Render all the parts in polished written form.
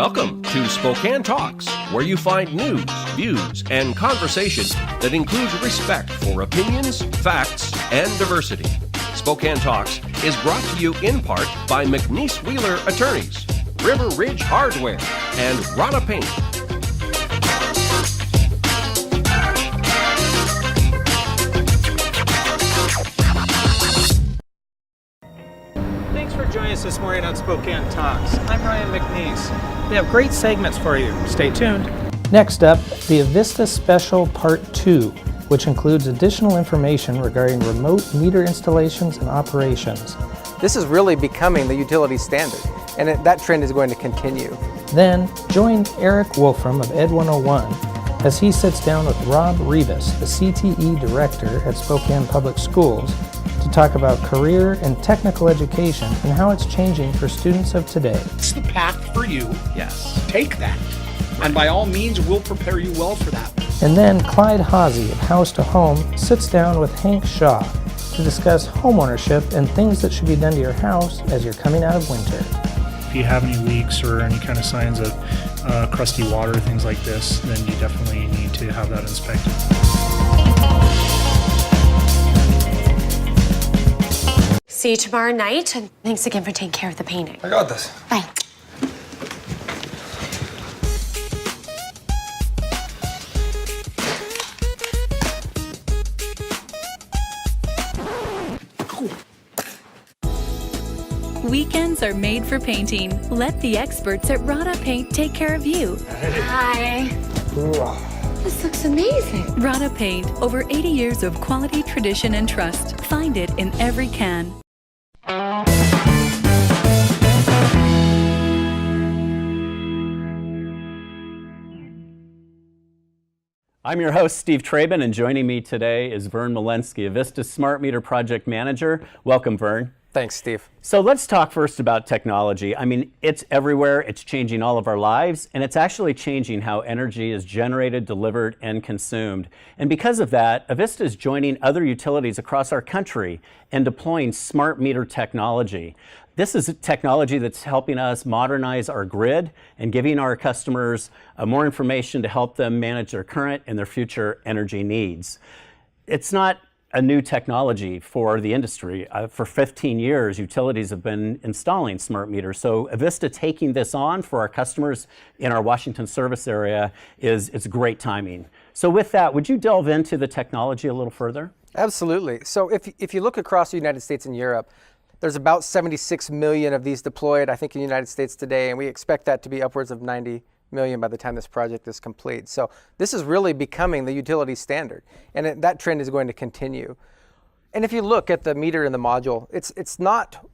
Welcome to Spokane Talks, where you find news, views, and conversation that includes respect for opinions, facts, and diversity. Spokane Talks is brought to you in part by McNeese Wheeler Attorneys, River Ridge Hardware, and Rana Paint. Thanks for joining us this morning on Spokane Talks. I'm Ryan McNeese. We have great segments for you. Stay tuned. Next up, the Avista Special Part 2, which includes additional information regarding remote meter installations and operations. This is really becoming the utility standard, and that trend is going to continue. Then, join Erik Wolfrum of Ed 101 as he sits down with Rob Reavis, the CTE Director at Spokane Public Schools, to talk about career and technical education and how it's changing for students of today. It's the path for you. Yes. Take that. And by all means, we'll prepare you well for that. And then Clyde Haase of House to Home sits down with Hank Shaw to discuss homeownership and things that should be done to your house as you're coming out of winter. If you have any leaks or any kind of signs of crusty water, things like this, then you definitely need to have that inspected. See you tomorrow night, and thanks again for taking care of the painting. I got this. Bye. Weekends are made for painting. Let the experts at Rana Paint take care of you. Hi. This looks amazing. Rana Paint, over 80 years of quality, tradition, and trust. Find it in every can. I'm your host, Steve Trabun, and joining me today is Vern Milensky, Avista SmartMeter Project Manager. Welcome, Vern. Thanks, Steve. So let's talk first about technology. I mean, it's everywhere, it's changing all of our lives, and it's actually changing how energy is generated, delivered, and consumed. And because of that, Avista is joining other utilities across our country in deploying SmartMeter technology. This is technology that's helping us modernize our grid and giving our customers more information to help them manage their current and their future energy needs. It's not a new technology for the industry. For 15 years, utilities have been installing smart meters. So Avista taking this on for our customers in our Washington service area it's great timing. So with that, would you delve into the technology a little further? Absolutely. So if you look across the United States and Europe, there's about 76 million of these deployed, I think, in the United States today, and we expect that to be upwards of 90 million by the time this project is complete. So this is really becoming the utility standard, and that trend is going to continue. And if you look at the meter and the module, it's not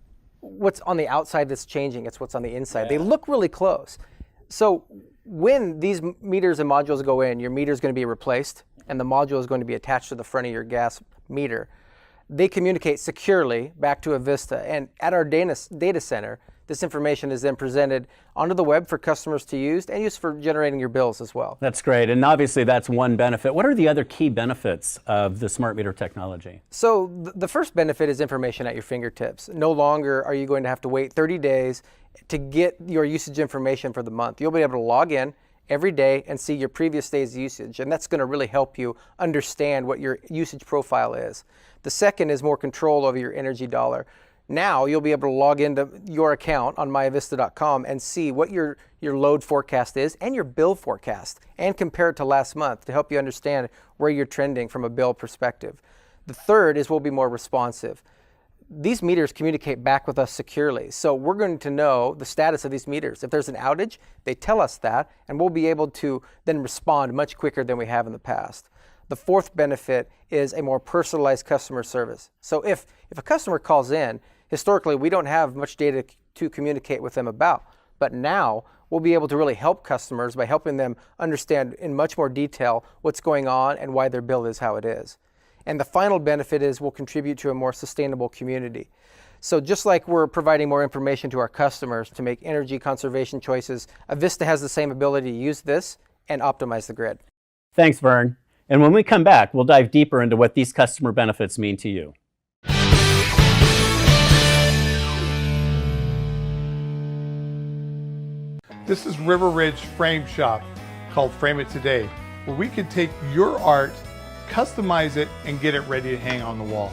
what's on the outside that's changing, it's what's on the inside. Yeah. They look really close. So when these meters and modules go in, your meter is going to be replaced, and the module is going to be attached to the front of your gas meter. They communicate securely back to Avista, and at our data center, this information is then presented onto the web for customers to use and used for generating your bills as well. That's great, and obviously that's one benefit. What are the other key benefits of the smart meter technology? So the first benefit is information at your fingertips. No longer are you going to have to wait 30 days to get your usage information for the month. You'll be able to log in every day and see your previous day's usage, and that's going to really help you understand what your usage profile is. The second is more control over your energy dollar. Now you'll be able to log into your account on myavista.com and see what your load forecast is and your bill forecast, and compare it to last month to help you understand where you're trending from a bill perspective. The third is we'll be more responsive. These meters communicate back with us securely, so we're going to know the status of these meters. If there's an outage, they tell us that, and we'll be able to then respond much quicker than we have in the past. The fourth benefit is a more personalized customer service. So if a customer calls in, historically we don't have much data to communicate with them about, but now we'll be able to really help customers by helping them understand in much more detail what's going on and why their bill is how it is. And the final benefit is we'll contribute to a more sustainable community. So just like we're providing more information to our customers to make energy conservation choices, Avista has the same ability to use this and optimize the grid. Thanks, Vern. And when we come back, we'll dive deeper into what these customer benefits mean to you. This is River Ridge Frame Shop, called Frame It Today, where we can take your art, customize it, and get it ready to hang on the wall.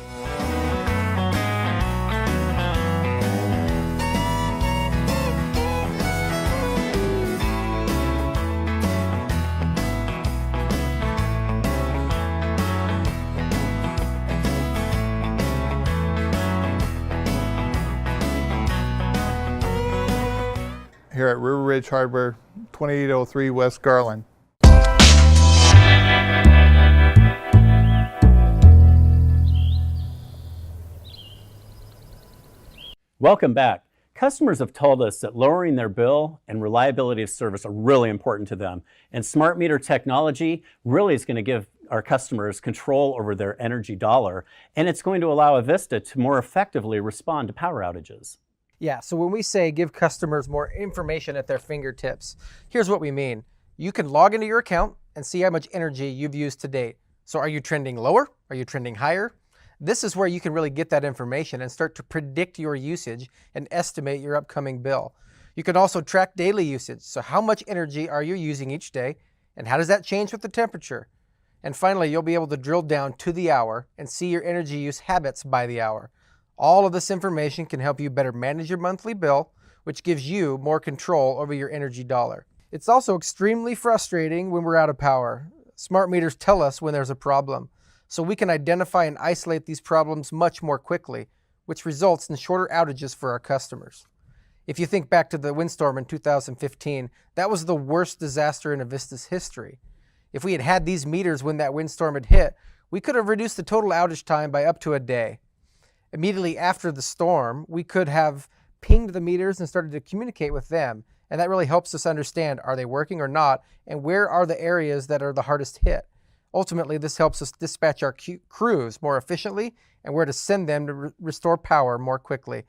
Here at River Ridge Hardware, 2803 West Garland. Welcome back. Customers have told us that lowering their bill and reliability of service are really important to them. And SmartMeter Technology really is going to give our customers control over their energy dollar, and it's going to allow Avista to more effectively respond to power outages. Yeah, so when we say give customers more information at their fingertips, here's what we mean. You can log into your account and see how much energy you've used to date. So are you trending lower? Are you trending higher? This is where you can really get that information and start to predict your usage and estimate your upcoming bill. You can also track daily usage. So how much energy are you using each day, and how does that change with the temperature? And finally, you'll be able to drill down to the hour and see your energy use habits by the hour. All of this information can help you better manage your monthly bill, which gives you more control over your energy dollar. It's also extremely frustrating when we're out of power. Smart meters tell us when there's a problem, so we can identify and isolate these problems much more quickly, which results in shorter outages for our customers. If you think back to the windstorm in 2015, that was the worst disaster in Avista's history. If we had had these meters when that windstorm had hit, we could have reduced the total outage time by up to a day. Immediately after the storm, we could have pinged the meters and started to communicate with them. And that really helps us understand, are they working or not? And where are the areas that are the hardest hit? Ultimately, this helps us dispatch our crews more efficiently and where to send them to restore power more quickly.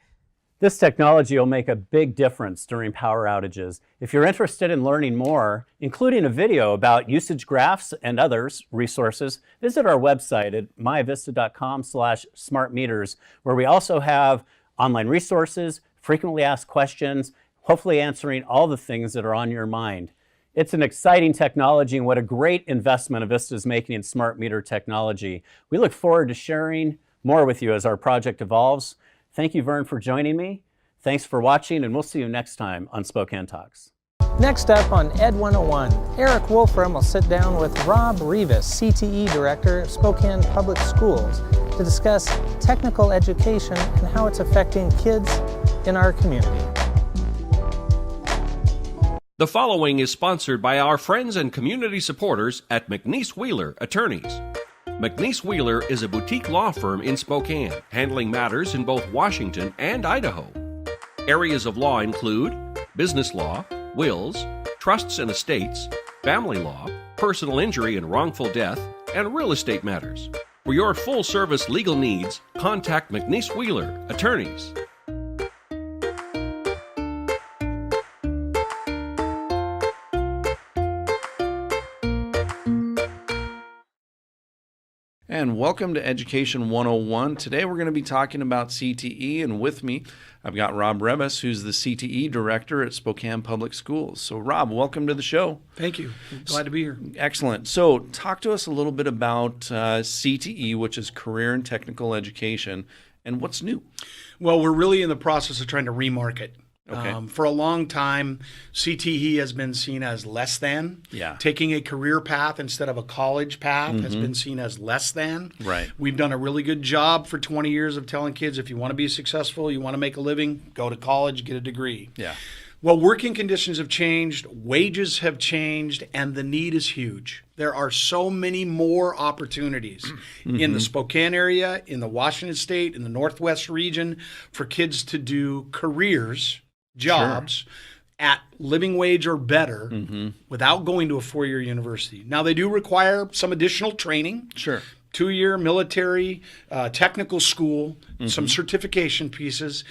This technology will make a big difference during power outages. If you're interested in learning more, including a video about usage graphs and others resources, visit our website at myavista.com/smartmeters, where we also have online resources, frequently asked questions, hopefully answering all the things that are on your mind. It's an exciting technology, and what a great investment Avista is making in smart meter technology. We look forward to sharing more with you as our project evolves. Thank you, Vern, for joining me. Thanks for watching, and we'll see you next time on Spokane Talks. Next up on Ed 101, Erik Wolfrum will sit down with Rob Reavis, CTE Director of Spokane Public Schools, to discuss technical education and how it's affecting kids in our community. The following is sponsored by our friends and community supporters at McNeese Wheeler Attorneys. McNeese Wheeler is a boutique law firm in Spokane, handling matters in both Washington and Idaho. Areas of law include business law, wills, trusts and estates, family law, personal injury and wrongful death, and real estate matters. For your full-service legal needs, contact McNeese Wheeler Attorneys. And welcome to Education 101. Today we're going to be talking about CTE, and with me I've got Rob Reavis, who's the CTE Director at Spokane Public Schools. So Rob, welcome to the show. Thank you. Glad to be here. Excellent. So talk to us a little bit about CTE, which is Career and Technical Education, and what's new. Well, we're really in the process of trying to remarket. Okay. For a long time, CTE has been seen as less than. Yeah. Taking a career path instead of a college path has been seen as less than. Right. We've done a really good job for 20 years of telling kids, if you want to be successful, you want to make a living, go to college, get a degree. Yeah. Well, working conditions have changed, wages have changed, and the need is huge. There are so many more opportunities in the Spokane area, in the Washington State, in the Northwest region for kids to do careers, jobs at living wage or better without going to a four-year university. Now, they do require some additional training. Sure. 2-year military, technical school, some certification pieces.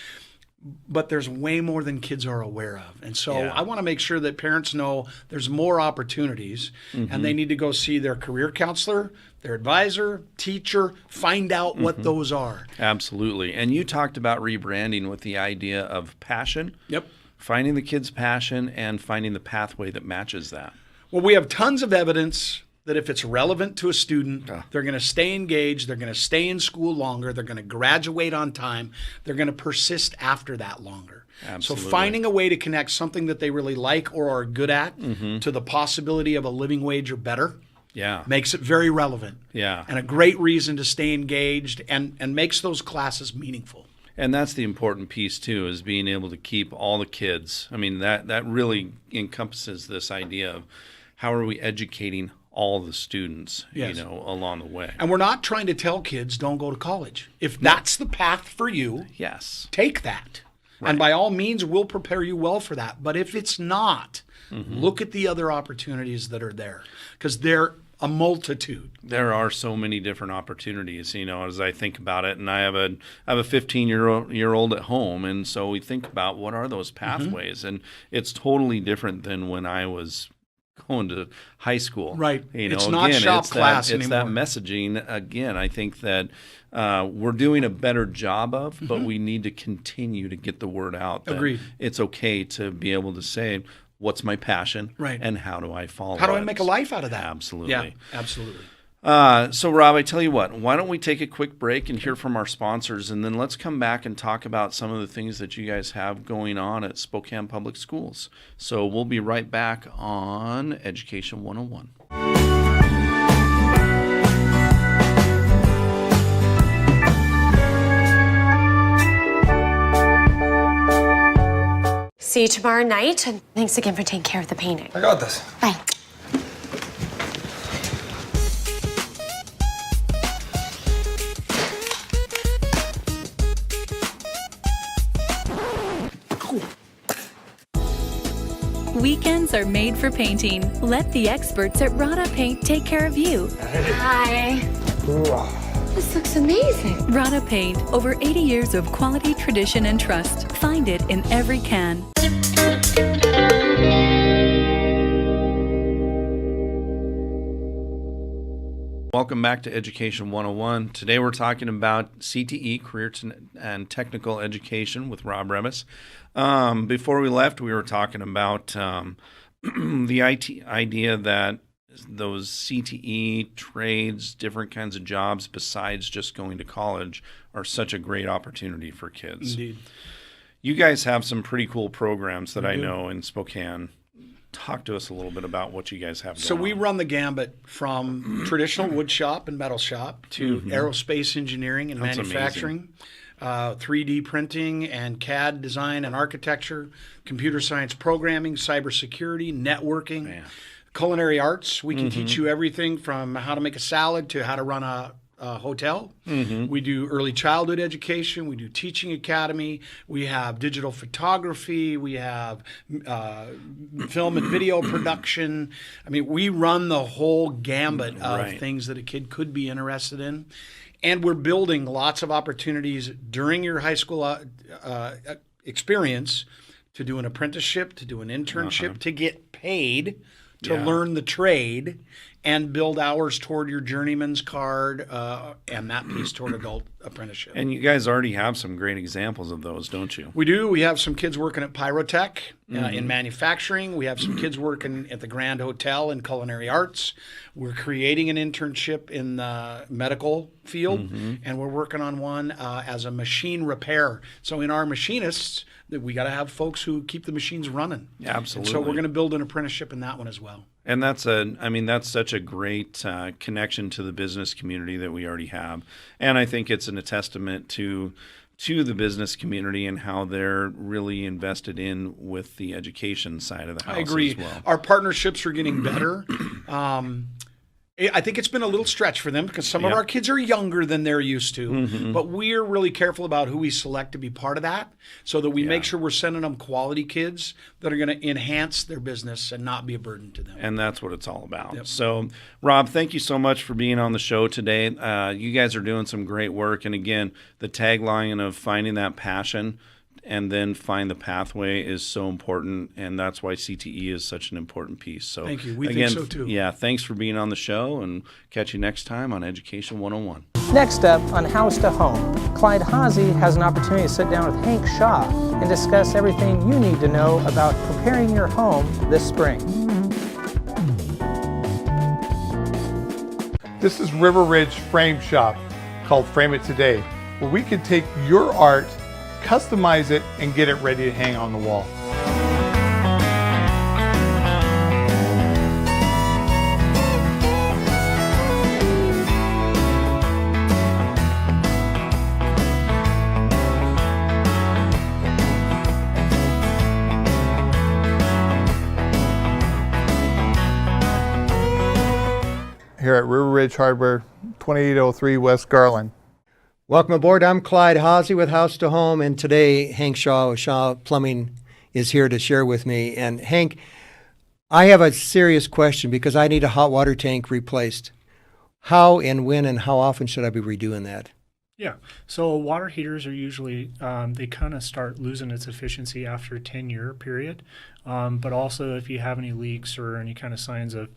But there's way more than kids are aware of. And so I want to make sure that parents know there's more opportunities and they need to go see their career counselor, their advisor, teacher, find out what those are. Absolutely. And you talked about rebranding with the idea of passion. Yep. finding the kid's passion and finding the pathway that matches that. Well, we have tons of evidence that if it's relevant to a student, they're going to stay engaged, they're going to stay in school longer, they're going to graduate on time, they're going to persist after that longer. Absolutely. So finding a way to connect something that they really like or are good at to the possibility of a living wage or better makes it very relevant. And a great reason to stay engaged and makes those classes meaningful. And that's the important piece too, is being able to keep all the kids. I mean, that really encompasses this idea of how are we educating all the students, along the way. And we're not trying to tell kids don't go to college. If that's the path for you, take that. Right. And by all means, we'll prepare you well for that. But if it's not, look at the other opportunities that are there, because they're a multitude. There are so many different opportunities, as I think about it. And I have a 15-year-old at home, and so we think about what are those pathways, and it's totally different than when I was going to high school. Right. It's not shop class anymore. It's that messaging. Again, I think that we're doing a better job of, but we need to continue to get the word out. Agreed. It's okay to be able to say, what's my passion? Right. And how do I follow it? How do I make a life out of that? Absolutely. Yeah, absolutely. So, Rob, I tell you what, why don't we take a quick break and hear from our sponsors, and then let's come back and talk about some of the things that you guys have going on at Spokane Public Schools. So we'll be right back on Education 101. See you tomorrow night, and thanks again for taking care of the painting. I got this. Bye. Weekends are made for painting. Let the experts at Rada Paint take care of you. Hi. This looks amazing. Rada Paint, over 80 years of quality, tradition, and trust. Find it in every can. Welcome back to Education 101. Today we're talking about CTE, Career and Technical Education, with Rob Reavis. Before we left, we were talking about the idea that those CTE trades, different kinds of jobs besides just going to college, are such a great opportunity for kids. Indeed. You guys have some pretty cool programs that I know in Spokane. Talk to us a little bit about what you guys have going on. So we run the gambit from traditional wood shop and metal shop to aerospace engineering and manufacturing, 3D printing and CAD design and architecture, computer science programming, cybersecurity, networking, culinary arts. We can teach you everything from how to make a salad to how to run a hotel. We do early childhood education. We do teaching academy. We have digital photography. We have film and video production. I mean, we run the whole gambit of things that a kid could be interested in. And we're building lots of opportunities during your high school experience to do an apprenticeship, to do an internship, to get paid, to learn the trade, and build hours toward your journeyman's card and that piece toward adult apprenticeship. And you guys already have some great examples of those, don't you? We do. We have some kids working at Pyrotech in manufacturing. We have some kids working at the Grand Hotel in culinary arts. We're creating an internship in the medical field, and we're working on one as a machine repair. So in our machinists, we got to have folks who keep the machines running. Absolutely. And so we're going to build an apprenticeship in that one as well. And that's such a great connection to the business community that we already have. And I think it's a testament to the business community and how they're really invested in with the education side of the house. I agree. As well. Our partnerships are getting better. I think it's been a little stretch for them because some of our kids are younger than they're used to, but we're really careful about who we select to be part of that so that we make sure we're sending them quality kids that are going to enhance their business and not be a burden to them. And that's what it's all about. So, Rob, thank you so much for being on the show today. You guys are doing some great work. And again, the tagline of finding that passion and then find the pathway is so important, and that's why CTE is such an important piece. So Thank you. We again, think so too. Yeah, thanks for being on the show, and catch you next time on Education 101. Next up on House to Home, Clyde Haase has an opportunity to sit down with Hank Shaw and discuss everything you need to know about preparing your home this spring. This is River Ridge Frame Shop, called Frame It Today, where we can take your art, customize it, and get it ready to hang on the wall. Here at River Ridge Hardware, 2803 West Garland. Welcome aboard. I'm Clyde Haase with House to Home, and today Hank Shaw with Shaw Plumbing is here to share with me. And Hank, I have a serious question because I need a hot water tank replaced. How and when and how often should I be redoing that? Yeah, so water heaters are usually, they kind of start losing its efficiency after a 10-year period. But also if you have any leaks or any kind of signs of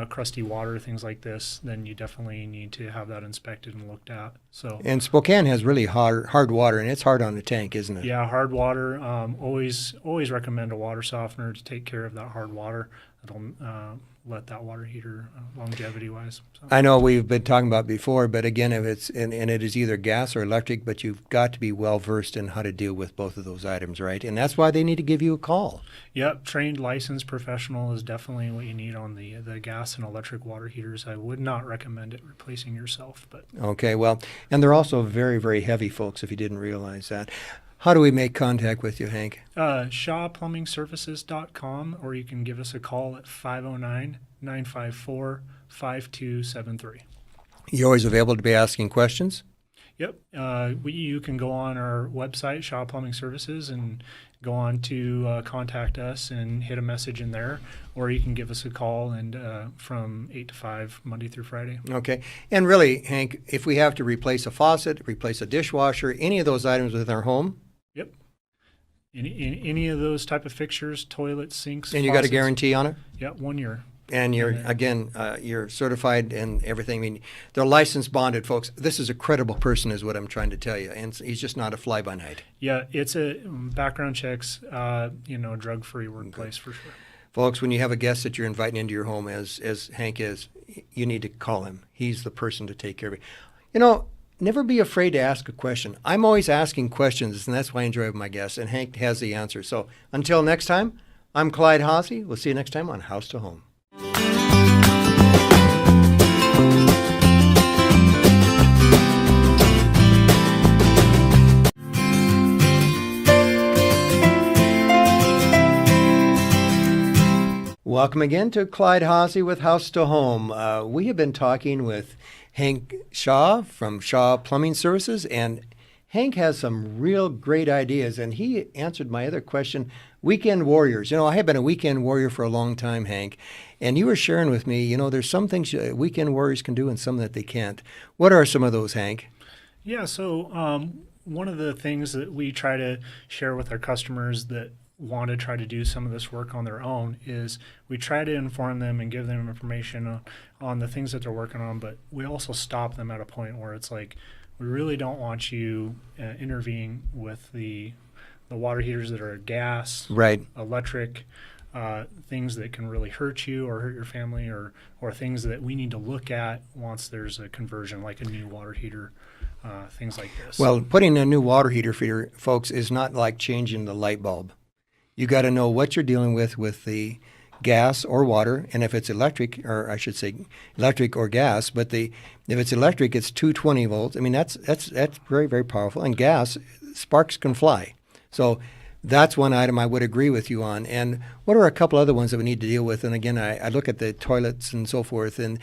crusty water, things like this, then you definitely need to have that inspected and looked at. So. And Spokane has really hard water, and it's hard on the tank, isn't it? Yeah, hard water. Always recommend a water softener to take care of that hard water. It'll let that water heater longevity-wise. So. I know we've been talking about before, but again, if it's and it is either gas or electric, but you've got to be well versed in how to deal with both of those items, right? And that's why they need to give you a call. Yep, trained, licensed professional is definitely what you need on the gas and electric water heaters. I would not recommend it replacing yourself, but. Okay, well, and they're also very, very heavy, folks, if you didn't realize that. How do we make contact with you, Hank? ShawPlumbingServices.com, or you can give us a call at 509-954-5273. You're always available to be asking questions? Yep. You can go on our website, Shaw Plumbing Services, and go on to contact us and hit a message in there, or you can give us a call and from 8 to 5, Monday through Friday. Okay. And really, Hank, if we have to replace a faucet, replace a dishwasher, any of those items within our home? Yep. Any of those type of fixtures, toilets, sinks, and you faucets. got a guarantee on it? Yeah, 1 year. And you're, again, you're certified and everything. I mean, they're licensed, bonded, folks. This is a credible person is what I'm trying to tell you. And he's just not a fly-by-night. Yeah, it's a background checks, drug-free workplace for sure. Folks, when you have a guest that you're inviting into your home, as Hank is, you need to call him. He's the person to take care of it. You know, never be afraid to ask a question. I'm always asking questions, and that's why I enjoy my guests. And Hank has the answer. So until next time, I'm Clyde Haase. We'll see you next time on House to Home. Welcome again to Clyde Haase with House to Home. We have been talking with Hank Shaw from Shaw Plumbing Services, and Hank has some real great ideas, and he answered my other question, weekend warriors. You know, I have been a weekend warrior for a long time, Hank, and you were sharing with me, you know, there's some things weekend warriors can do and some that they can't. What are some of those, Hank? Yeah, so one of the things that we try to share with our customers that want to try to do some of this work on their own is we try to inform them and give them information on the things that they're working on, but we also stop them at a point where it's like, we really don't want you intervening with the water heaters that are gas, right, electric, things that can really hurt you or hurt your family, or things that we need to look at once there's a conversion, like a new water heater, things like this. Well, putting a new water heater for your folks is not like changing the light bulb. You got to know what you're dealing with the gas or water, and if it's electric, or I should say electric or gas, but if it's electric, it's 220 volts. I mean, that's very, very powerful. And gas, sparks can fly. So that's one item I would agree with you on. And what are a couple other ones that we need to deal with? And again, I look at the toilets and so forth, and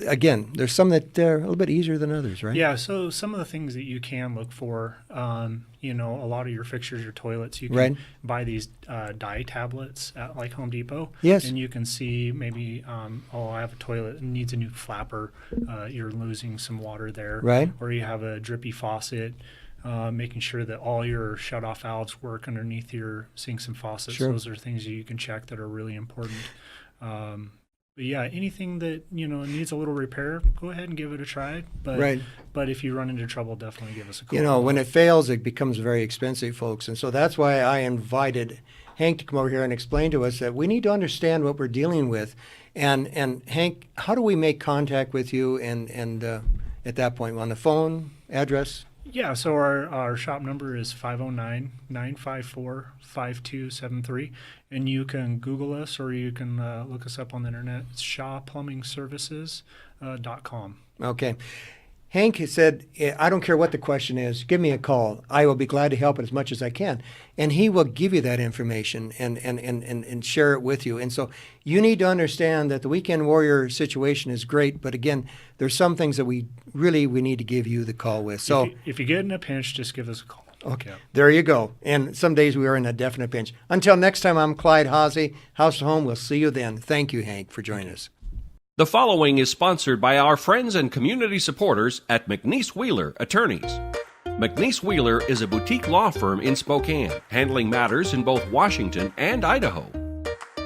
again, there's some that are a little bit easier than others, right? Yeah, so some of the things that you can look for, a lot of your fixtures, your toilets, you can buy these dye tablets at like Home Depot. Yes. And you can see maybe, I have a toilet that needs a new flapper. You're losing some water there. Right. Or you have a drippy faucet. making sure that all your shut-off valves work underneath your sinks and faucets. Sure. Those are things that you can check that are really important. But yeah, anything that needs a little repair, go ahead and give it a try. But Right. But if you run into trouble, definitely give us a call. You know, when it fails, it becomes very expensive, folks. And so that's why I invited Hank to come over here and explain to us that we need to understand what we're dealing with. And Hank, how do we make contact with you? And at that point, on the phone, address? Yeah, so our shop number is 509-954-5273, and you can Google us or you can look us up on the internet. It's shawplumbingservices.com. Okay. Hank said, I don't care what the question is, give me a call. I will be glad to help it as much as I can. And he will give you that information and share it with you. And so you need to understand that the Weekend Warrior situation is great, but again, there's some things that we need to give you the call with. So if you get in a pinch, just give us a call. Okay, Yeah. There you go. And some days we are in a definite pinch. Until next time, I'm Clyde Haase, House to Home. We'll see you then. Thank you, Hank, for joining us. The following is sponsored by our friends and community supporters at McNeese Wheeler Attorneys. McNeese Wheeler is a boutique law firm in Spokane, handling matters in both Washington and Idaho.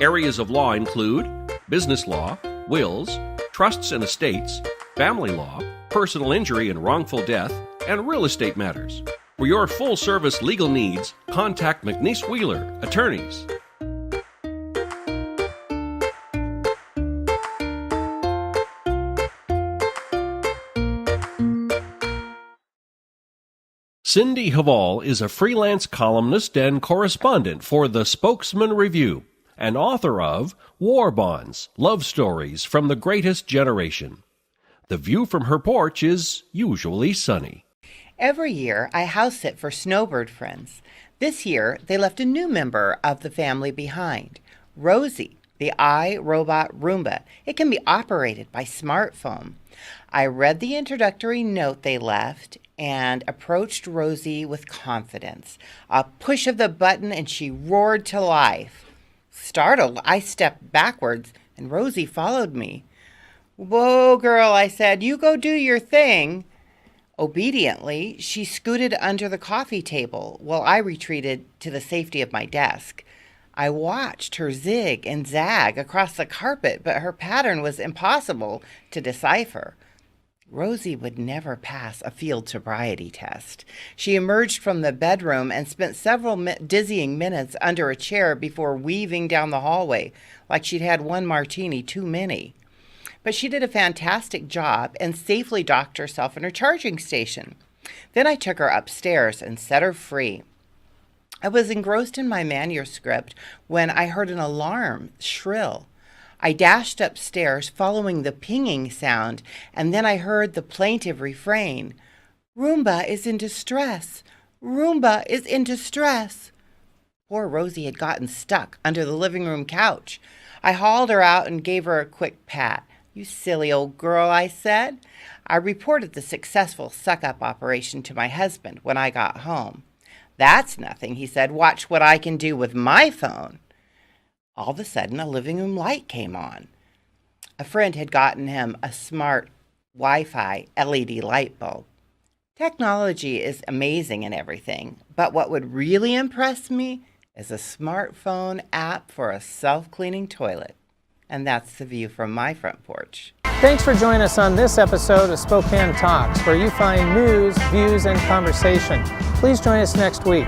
Areas of law include business law, wills, trusts and estates, family law, personal injury and wrongful death, and real estate matters. For your full-service legal needs, contact McNeese Wheeler Attorneys. Cindy Hval is a freelance columnist and correspondent for the Spokesman Review and author of War Bonds, Love Stories from the Greatest Generation. The view from her porch is usually sunny. Every year, I house sit for snowbird friends. This year, they left a new member of the family behind, Rosie, the iRobot Roomba. It can be operated by smartphone. I read the introductory note they left and approached Rosie with confidence. A push of the button and she roared to life. Startled, I stepped backwards and Rosie followed me. "Whoa, girl," I said, "you go do your thing." Obediently, she scooted under the coffee table while I retreated to the safety of my desk. I watched her zig and zag across the carpet, but her pattern was impossible to decipher. Rosie would never pass a field sobriety test. She emerged from the bedroom and spent several dizzying minutes under a chair before weaving down the hallway like she'd had one martini too many. But she did a fantastic job and safely docked herself in her charging station. Then I took her upstairs and set her free. I was engrossed in my manuscript when I heard an alarm shrill. I dashed upstairs, following the pinging sound, and then I heard the plaintive refrain, "Roomba is in distress. Roomba is in distress." Poor Rosie had gotten stuck under the living room couch. I hauled her out and gave her a quick pat. "You silly old girl," I said. I reported the successful suck-up operation to my husband when I got home. "That's nothing," he said. "Watch what I can do with my phone." All of a sudden, a living room light came on. A friend had gotten him a smart Wi-Fi LED light bulb. Technology is amazing and everything, but what would really impress me is a smartphone app for a self-cleaning toilet. And that's the view from my front porch. Thanks for joining us on this episode of Spokane Talks, where you find news, views, and conversation. Please join us next week.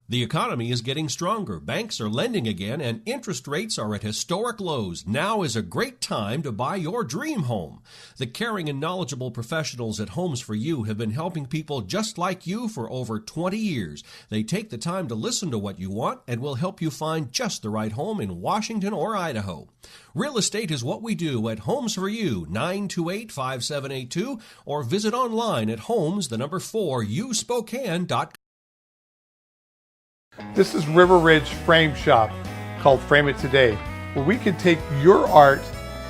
The economy is getting stronger, banks are lending again, and interest rates are at historic lows. Now is a great time to buy your dream home. The caring and knowledgeable professionals at Homes for You have been helping people just like you for over 20 years. They take the time to listen to what you want and will help you find just the right home in Washington or Idaho. Real estate is what we do at Homes for You, 928-5782, or visit online at homes4uspokane.com. This is River Ridge Frame Shop, called Frame It Today, where we can take your art,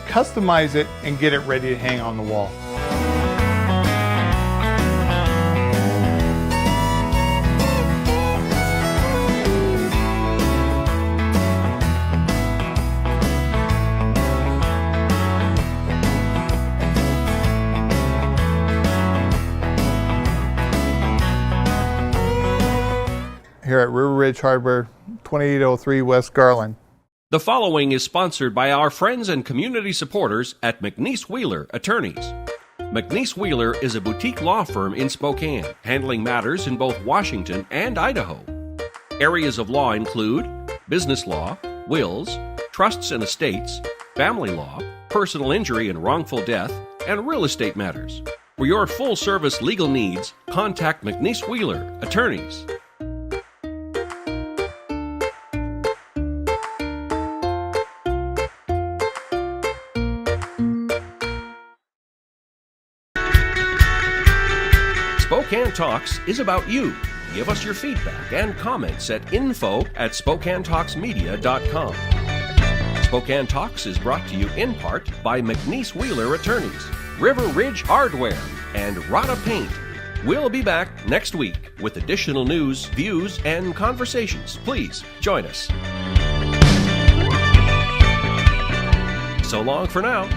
customize it, and get it ready to hang on the wall. here at River Ridge Hardware, 2803 West Garland. The following is sponsored by our friends and community supporters at McNeese Wheeler Attorneys. McNeese Wheeler is a boutique law firm in Spokane, handling matters in both Washington and Idaho. Areas of law include business law, wills, trusts and estates, family law, personal injury and wrongful death, and real estate matters. For your full-service legal needs, contact McNeese Wheeler Attorneys. Spokane Talks is about you. Give us your feedback and comments at info@SpokaneTalksMedia.com. Spokane Talks is brought to you in part by McNeese Wheeler Attorneys, River Ridge Hardware, and Rada Paint. We'll be back next week with additional news, views, and conversations. Please join us. So long for now.